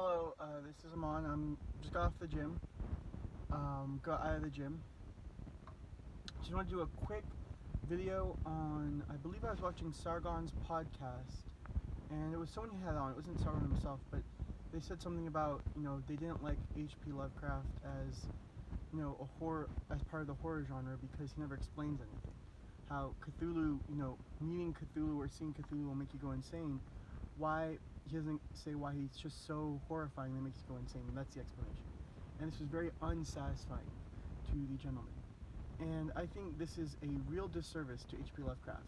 Hello, this is Amon. I'm just got off the gym. Got out of the gym. Just want to do a quick video on. I believe I was watching Sargon's podcast, and it was someone he had on. It wasn't Sargon himself, but they said something about they didn't like H.P. Lovecraft as a horror as part of the horror genre because he never explains anything. How Cthulhu, meeting Cthulhu or seeing Cthulhu will make you go insane. Why he doesn't say why he's just so horrifying that makes you go insane, and that's the explanation. And this was very unsatisfying to the gentleman. And I think this is a real disservice to H.P. Lovecraft.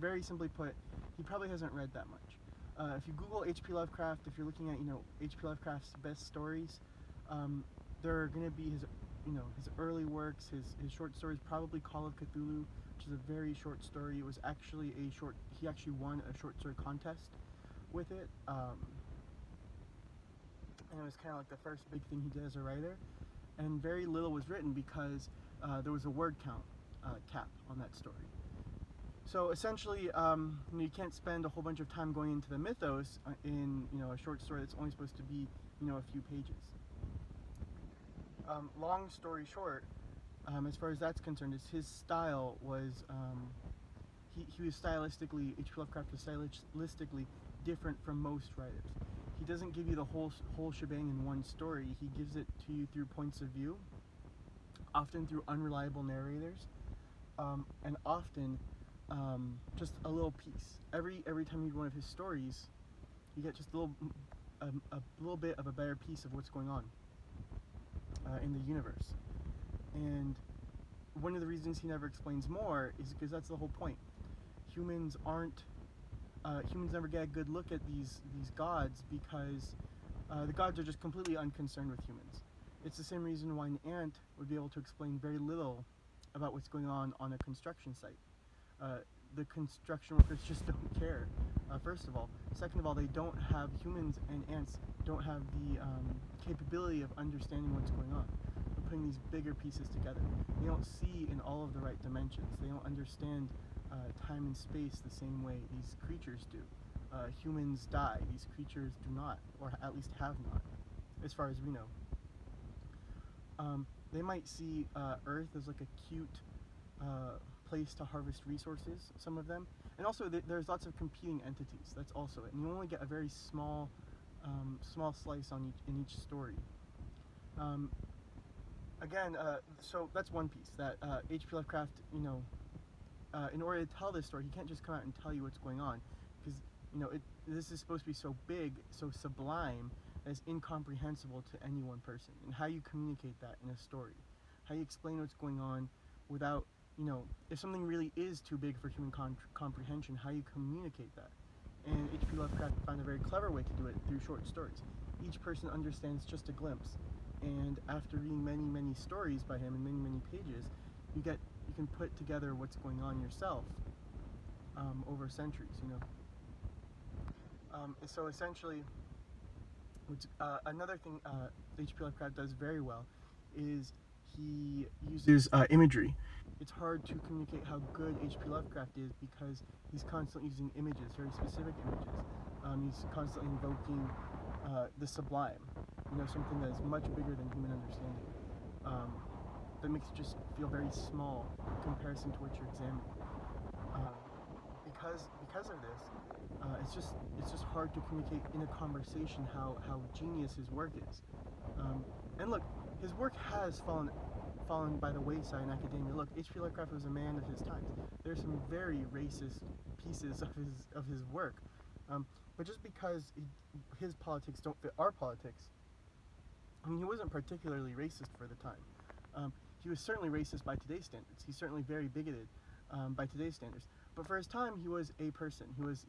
Very simply put, he probably hasn't read that much. If you Google H.P. Lovecraft, if you're looking at H.P. Lovecraft's best stories, there are going to be his early works, his short stories, probably Call of Cthulhu, which is a very short story. It was actually he actually won a short story contest with it, and it was kind of like the first big thing he did as a writer. And very little was written because there was a word count cap on that story. So essentially, you can't spend a whole bunch of time going into the mythos in a short story that's only supposed to be a few pages. Long story short, as far as that's concerned, is his style was he was stylistically, H.P. Lovecraft was stylistically different from most writers. He doesn't give you the whole shebang in one story. He gives it to you through points of view, often through unreliable narrators, and often just a little piece. Every time you read one of his stories, you get just a little bit of a better piece of what's going on in the universe. And one of the reasons he never explains more is because that's the whole point. Humans never get a good look at these gods because the gods are just completely unconcerned with humans. It's the same reason why an ant would be able to explain very little about what's going on a construction site. The construction workers just don't care, first of all. Second of all, humans and ants don't have the capability of understanding what's going on. They're putting these bigger pieces together. They don't see in all of the right dimensions. They don't understand time and space the same way these creatures do. Humans die, these creatures do not, or at least have not, as far as we know. They might see Earth as like a cute place to harvest resources, some of them, and also there's lots of competing entities. That's also it, and you only get a very small slice in each story. So that's one piece that H.P. Lovecraft, in order to tell this story, he can't just come out and tell you what's going on, because this is supposed to be so big, so sublime, that it's incomprehensible to any one person. And how you communicate that in a story, how you explain what's going on without, if something really is too big for human comprehension, how you communicate that. And H.P. Lovecraft found a very clever way to do it through short stories. Each person understands just a glimpse, and after reading many stories by him in many pages, you can put together what's going on yourself over centuries. So essentially, another thing H.P. Lovecraft does very well is he uses imagery. It's hard to communicate how good H.P. Lovecraft is because he's constantly using images, very specific images. He's constantly invoking the sublime, something that is much bigger than human understanding. That makes it just feel very small in comparison to what you're examining. Because of this, it's just hard to communicate in a conversation how genius his work is. And look, his work has fallen by the wayside in academia. Look, H.P. Lovecraft was a man of his times. There's some very racist pieces of his work, but just because his politics don't fit our politics, I mean, he wasn't particularly racist for the time. He was certainly racist by today's standards. He's certainly very bigoted by today's standards. But for his time, he was a person. He was,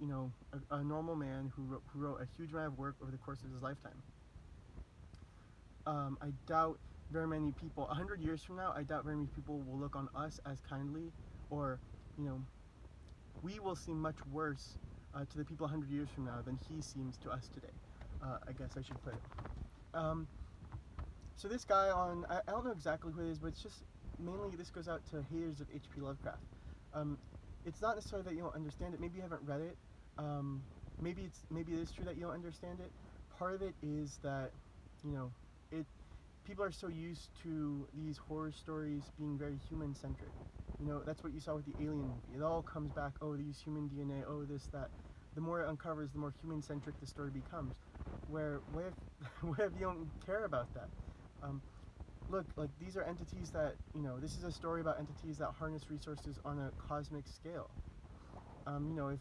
a normal man who wrote a huge amount of work over the course of his lifetime. I doubt very many people, 100 years from now, I doubt very many people will look on us as kindly, or, we will seem much worse to the people 100 years from now than he seems to us today. I guess I should put it. So this guy I don't know exactly who it is, but it's just, mainly this goes out to haters of H.P. Lovecraft. It's not necessarily that you don't understand it. Maybe you haven't read it. Maybe it is true that you don't understand it. part of it is that, you know, it people are so used to these horror stories being very human centric. You know, that's what you saw with the Alien movie. It all comes back, oh, they use human DNA, oh, this, that. The more it uncovers, the more human centric the story becomes. Where what if you don't care about that? Um, Look, like, these are entities that, you know, this is a story about entities that harness resources on a cosmic scale. You know, if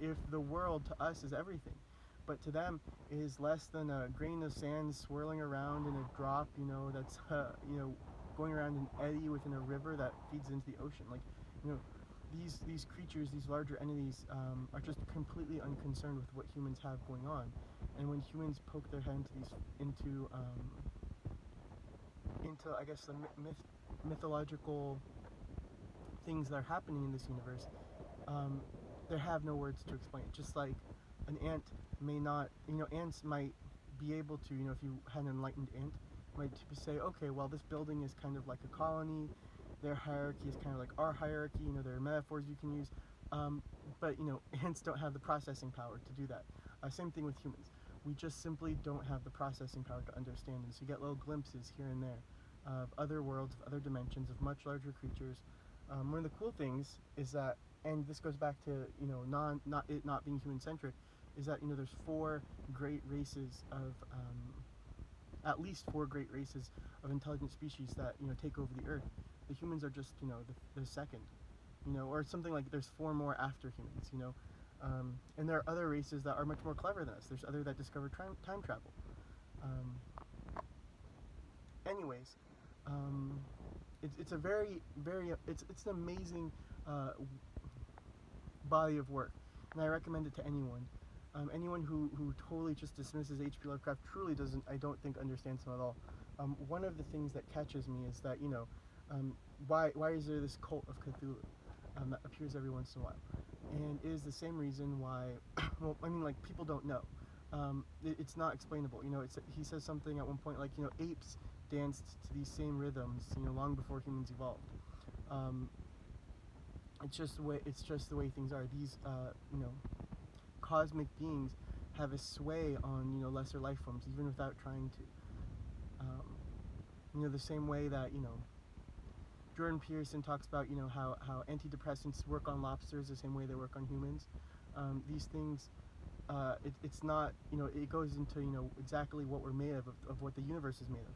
if the world to us is everything, but to them is less than a grain of sand swirling around in a drop, you know, that's you know, going around an eddy within a river that feeds into the ocean. Like, you know, these creatures, these larger entities, are just completely unconcerned with what humans have going on. And when humans poke their head into into I guess the mythological things that are happening in this universe, um, they have no words to explain it. Just like an ant may not, you know, ants might be able to, you know, if you had an enlightened ant, might say, okay, well, this building is kind of like a colony, their hierarchy is kind of like our hierarchy, you know, there are metaphors you can use, but, you know, ants don't have the processing power to do that. Same thing with humans. We just simply don't have the processing power to understand them, so you get little glimpses here and there of other worlds, of other dimensions, of much larger creatures. One of the cool things is that, and this goes back to, you know, not being human centric, is that, you know, there's four great races of at least four great races of intelligent species that, you know, take over the Earth. The humans are just, you know, the second, you know, or something like there's four more after humans, you know, and there are other races that are much more clever than us. There's other that discover time travel. Anyways, it's a very it's an amazing body of work, and I recommend it to anyone. Anyone who totally just dismisses H.P. Lovecraft truly doesn't, I don't think, understands him at all. One of the things that catches me is that, you know, why is there this cult of Cthulhu that appears every once in a while? And it is the same reason why, well, I mean, like, people don't know. It's not explainable. You know, he says something at one point like, you know, apes danced to these same rhythms, you know, long before humans evolved. It's just the way things are. These, you know, cosmic beings have a sway on, you know, lesser life forms, even without trying to. You know, the same way that, you know, Jordan Peterson talks about, you know, how antidepressants work on lobsters the same way they work on humans. These things, it's not, you know, it goes into, you know, exactly what we're made of what the universe is made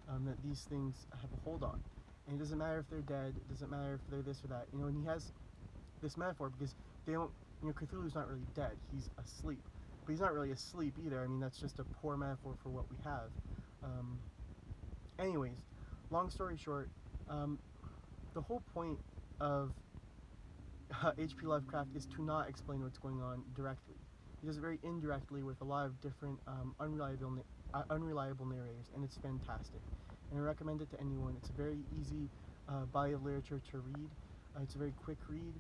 of, that these things have a hold on. And it doesn't matter if they're dead, it doesn't matter if they're this or that, you know, and he has this metaphor because they don't, you know, Cthulhu's not really dead, he's asleep. But he's not really asleep either. I mean, that's just a poor metaphor for what we have. Anyways, long story short, the whole point of H.P. Lovecraft is to not explain what's going on directly. He does it very indirectly with a lot of different unreliable narrators, and it's fantastic. And I recommend it to anyone. It's a very easy body of literature to read. It's a very quick read.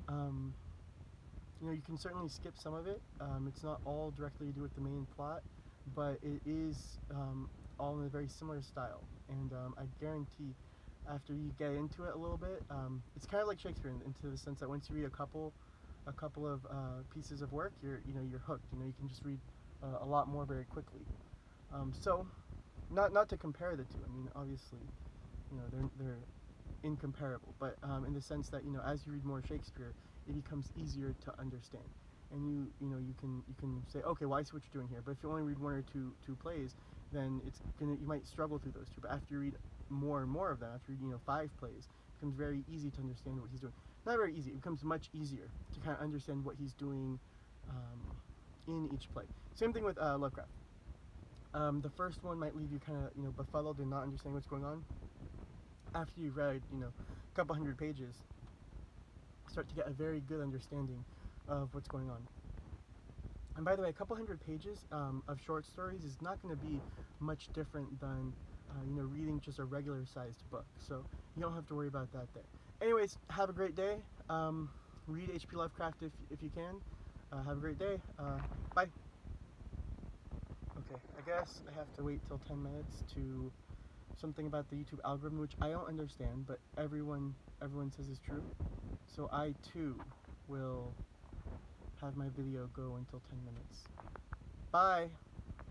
You know, you can certainly skip some of it. It's not all directly to do with the main plot, but it is all in a very similar style. And I guarantee, after you get into it a little bit, it's kind of like Shakespeare into the sense that once you read a couple of pieces of work, you're hooked. You know, you can just read a lot more very quickly. So, not to compare the two. I mean, obviously, you know, they're incomparable, but in the sense that, you know, as you read more Shakespeare, it becomes easier to understand, and you know you can say, okay, well, I see what you're doing here. But if you only read one or two plays, then you might struggle through those two. But after you read more and more of them, after you read, you know, 5 plays, it becomes very easy to understand what he's doing. Not very easy. It becomes much easier to kind of understand what he's doing in each play. Same thing with Lovecraft. The first one might leave you kind of, you know, befuddled and not understanding what's going on. After you've read, you know, a couple hundred pages, start to get a very good understanding of what's going on. And by the way, a couple hundred pages of short stories is not going to be much different than you know, reading just a regular sized book, so you don't have to worry about that there. Anyways, have a great day. Read H.P. Lovecraft if you can. Have a great day. Bye. Okay, I guess I have to wait till 10 minutes to something about the YouTube algorithm, which I don't understand, but everyone says is true. So I too will have my video go until 10 minutes. Bye.